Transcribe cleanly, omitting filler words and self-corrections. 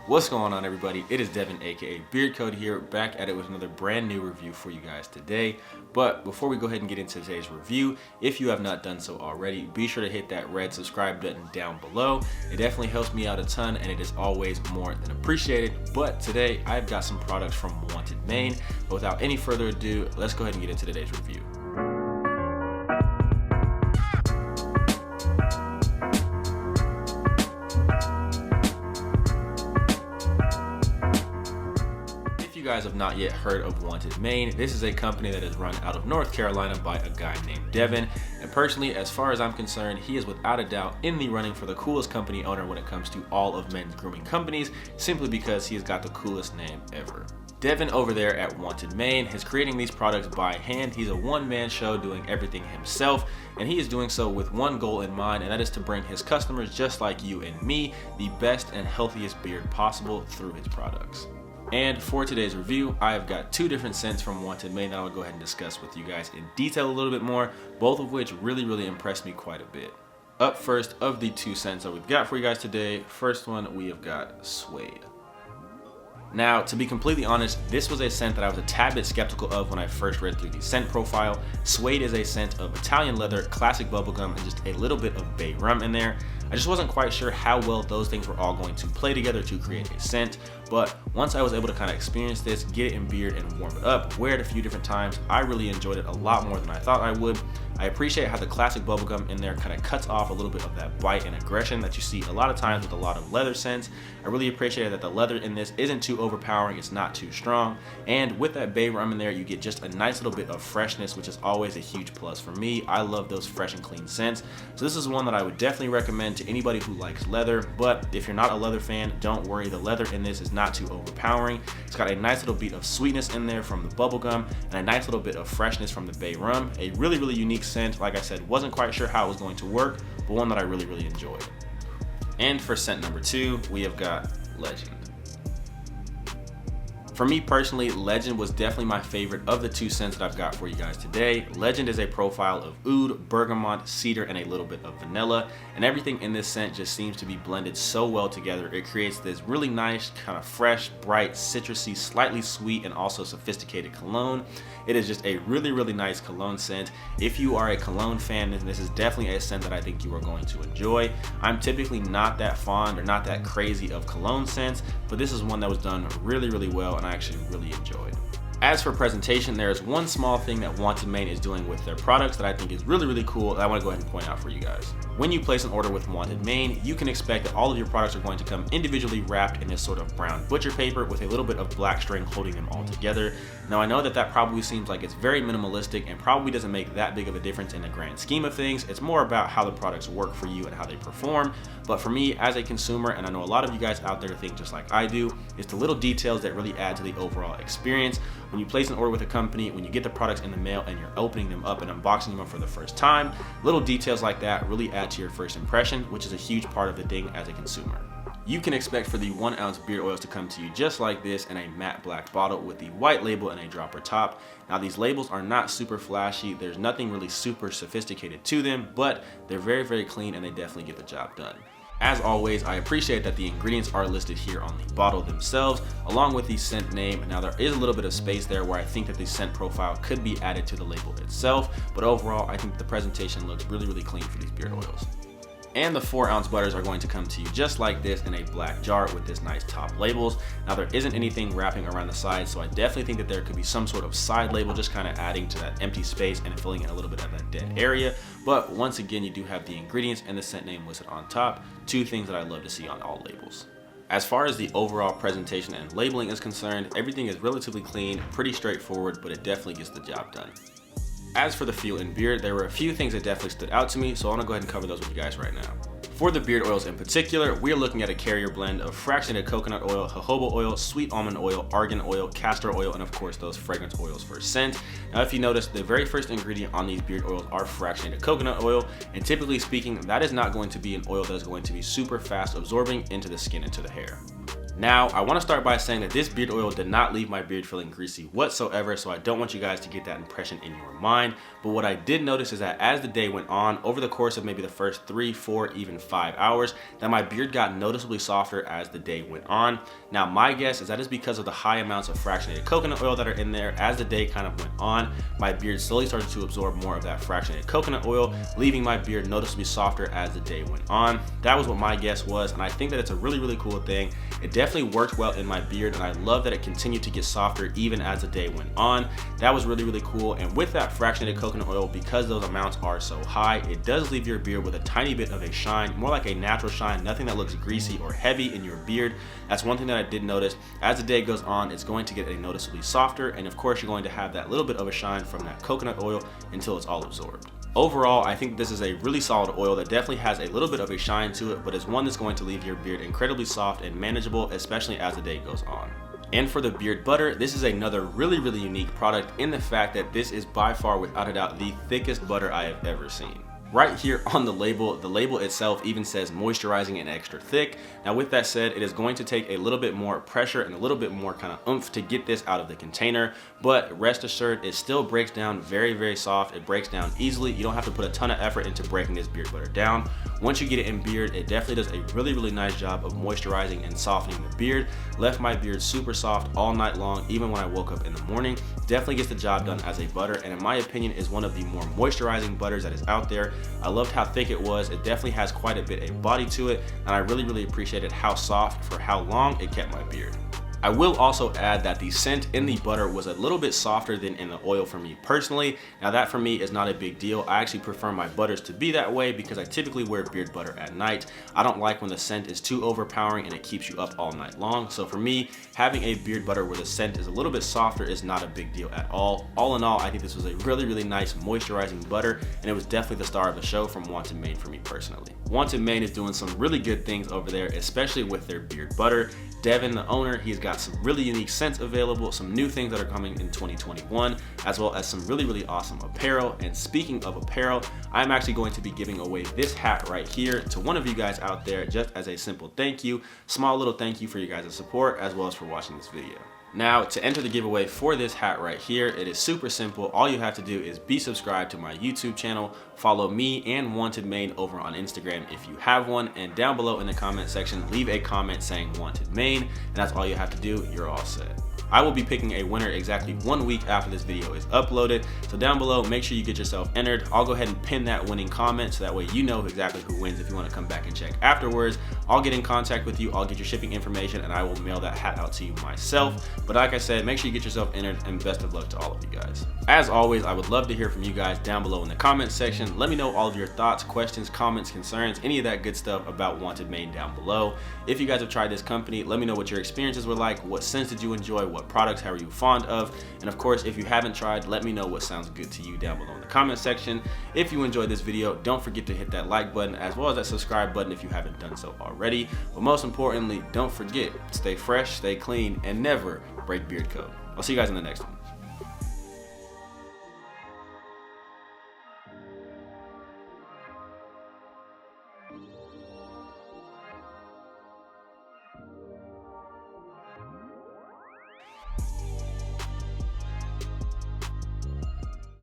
What's going on, everybody? It is Devin, aka Beard Co here, back at it with another brand new review for you guys today. But before we go ahead and get into today's review, if you have not done so already, be sure to hit that red subscribe button down below. It definitely helps me out a ton, and it is always more than appreciated. But today, I've got some products from Wanted Maine. But without any further ado, let's go ahead and get into today's review. If you guys have not yet heard of Wanted Maine, this is a company that is run out of North Carolina by a guy named Devin, and personally, as far as I'm concerned, he is without a doubt in the running for the coolest company owner when it comes to all of men's grooming companies, simply because he has got the coolest name ever. Devin over there at Wanted Maine is creating these products by hand. He's a one-man show doing everything himself, and he is doing so with one goal in mind, and that is to bring his customers, just like you and me, the best and healthiest beard possible through his products. And for today's review, I have got two different scents from Wanted Maine that I will go ahead and discuss with you guys in detail a little bit more, both of which really impressed me quite a bit. Up first, of the two scents that we've got for you guys today, first one we have got Suede. Now, to be completely honest, this was a scent that I was a tad bit skeptical of when I first read through the scent profile. Suede is a scent of Italian leather, classic bubblegum, and just a little bit of bay rum in there. I just wasn't quite sure how well those things were all going to play together to create a scent, but once I was able to kind of experience this, get it in beard and warm it up, wear it a few different times, I really enjoyed it a lot more than I thought I would. I appreciate how the classic bubblegum in there kind of cuts off a little bit of that bite and aggression that you see a lot of times with a lot of leather scents. I really appreciate that the leather in this isn't too overpowering, it's not too strong, and with that bay rum in there, you get just a nice little bit of freshness, which is always a huge plus for me. I love those fresh and clean scents, so this is one that I would definitely recommend to anybody who likes leather. But if you're not a leather fan, don't worry, the leather in this is not too overpowering. It's got a nice little beat of sweetness in there from the bubblegum and a nice little bit of freshness from the bay rum. A really unique scent. Like I said, wasn't quite sure how it was going to work, but one that I really enjoyed. And for scent number two, we have got Legend. For me personally, Legend was definitely my favorite of the two scents that I've got for you guys today. Legend is a profile of oud, bergamot, cedar, and a little bit of vanilla, and everything in this scent just seems to be blended so well together. It creates this really nice, kind of fresh, bright, citrusy, slightly sweet, and also sophisticated cologne. It is just a really nice cologne scent. If you are a cologne fan, then this is definitely a scent that I think you are going to enjoy. I'm typically not that fond or not that crazy of cologne scents, but this is one that was done really well, and I actually really enjoyed. As for presentation, there is one small thing that Wanted Maine is doing with their products that I think is really cool that I want to go ahead and point out for you guys. When you place an order with Wanted Maine, you can expect that all of your products are going to come individually wrapped in this sort of brown butcher paper with a little bit of black string holding them all together. Now, I know that probably seems like it's very minimalistic and probably doesn't make that big of a difference in the grand scheme of things. It's more about how the products work for you and how they perform. But for me as a consumer, and I know a lot of you guys out there think just like I do, it's the little details that really add to the overall experience. When you place an order with a company, when you get the products in the mail and you're opening them up and unboxing them up for the first time, little details like that really add to your first impression, which is a huge part of the thing as a consumer. You can expect for the 1 ounce beard oils to come to you just like this in a matte black bottle with the white label and a dropper top. Now, these labels are not super flashy, there's nothing really super sophisticated to them, but they're very clean and they definitely get the job done. As always, I appreciate that the ingredients are listed here on the bottle themselves, along with the scent name. Now, there is a little bit of space there where I think that the scent profile could be added to the label itself, but overall, I think the presentation looks really clean for these beard oils. And the 4 ounce butters are going to come to you just like this in a black jar with this nice top labels. Now, there isn't anything wrapping around the sides, so I definitely think that there could be some sort of side label just kind of adding to that empty space and filling in a little bit of that dead area. But once again, you do have the ingredients and the scent name listed on top, two things that I love to see on all labels. As far as the overall presentation and labeling is concerned, everything is relatively clean, pretty straightforward, but it definitely gets the job done. As for the feel in beard, there were a few things that definitely stood out to me, so I want to go ahead and cover those with you guys right now. For the beard oils in particular, we are looking at a carrier blend of fractionated coconut oil, jojoba oil, sweet almond oil, argan oil, castor oil, and of course those fragrance oils for scent. Now, if you notice, the very first ingredient on these beard oils are fractionated coconut oil, and typically speaking, that is not going to be an oil that is going to be super fast absorbing into the skin and to the hair. Now, I want to start by saying that this beard oil did not leave my beard feeling greasy whatsoever, so I don't want you guys to get that impression in your mind. But what I did notice is that as the day went on, over the course of maybe the first 3, 4, even 5 hours, that my beard got noticeably softer as the day went on. Now, my guess is that is because of the high amounts of fractionated coconut oil that are in there. As the day kind of went on, my beard slowly started to absorb more of that fractionated coconut oil, leaving my beard noticeably softer as the day went on. That was what my guess was, and I think that it's a really, really cool thing. It definitely worked well in my beard, and I love that it continued to get softer even as the day went on. That was really, really cool. And with that fractionated coconut oil, because those amounts are so high, it does leave your beard with a tiny bit of a shine, more like a natural shine, nothing that looks greasy or heavy in your beard. That's one thing that I did notice. As the day goes on, it's going to get a noticeably softer, and of course you're going to have that little bit of a shine from that coconut oil until it's all absorbed. Overall, I think this is a really solid oil that definitely has a little bit of a shine to it, but is one that's going to leave your beard incredibly soft and manageable, especially as the day goes on. And for the beard butter, this is another really, really unique product in the fact that this is by far, without a doubt, the thickest butter I have ever seen. Right here on the label itself even says moisturizing and extra thick. Now with that said, it is going to take a little bit more pressure and a little bit more kind of oomph to get this out of the container, but rest assured it still breaks down very, very soft. It breaks down easily. You don't have to put a ton of effort into breaking this beard butter down. Once you get it in beard, it definitely does a really, really nice job of moisturizing and softening the beard. Left my beard super soft all night long, even when I woke up in the morning. Definitely gets the job done as a butter, and in my opinion is one of the more moisturizing butters that is out there. I loved how thick it was. It definitely has quite a bit of body to it, and I really, really appreciated how soft for how long it kept my beard. I will also add that the scent in the butter was a little bit softer than in the oil for me personally. Now that for me is not a big deal. I actually prefer my butters to be that way because I typically wear beard butter at night. I don't like when the scent is too overpowering and it keeps you up all night long. So for me, having a beard butter where the scent is a little bit softer is not a big deal at all. All in all, I think this was a really, really nice moisturizing butter, and it was definitely the star of the show from Wanted Maine for me personally. Wanted Maine is doing some really good things over there, especially with their beard butter. Devin, the owner, he's got some really unique scents available, some new things that are coming in 2021, as well as some really, really awesome apparel. And speaking of apparel, I'm actually going to be giving away this hat right here to one of you guys out there just as a simple thank you, small little thank you for you guys' support as well as for watching this video. Now, to enter the giveaway for this hat right here, it is super simple. All you have to do is be subscribed to my YouTube channel, follow me and Wanted Maine over on Instagram if you have one, and down below in the comment section, leave a comment saying Wanted Maine, and that's all you have to do. You're all set. I will be picking a winner exactly 1 week after this video is uploaded. So down below, make sure you get yourself entered. I'll go ahead and pin that winning comment so that way you know exactly who wins if you want to come back and check afterwards. I'll get in contact with you, I'll get your shipping information, and I will mail that hat out to you myself. But like I said, make sure you get yourself entered, and best of luck to all of you guys. As always, I would love to hear from you guys down below in the comment section. Let me know all of your thoughts, questions, comments, concerns, any of that good stuff about Wanted Maine down below. If you guys have tried this company, let me know what your experiences were like, what scents did you enjoy, what products are you fond of, and of course, if you haven't tried, let me know what sounds good to you down below in the comment section. If you enjoyed this video, don't forget to hit that like button as well as that subscribe button if you haven't done so already. But most importantly, don't forget, stay fresh, stay clean, and never break beard code. I'll see you guys in the next one.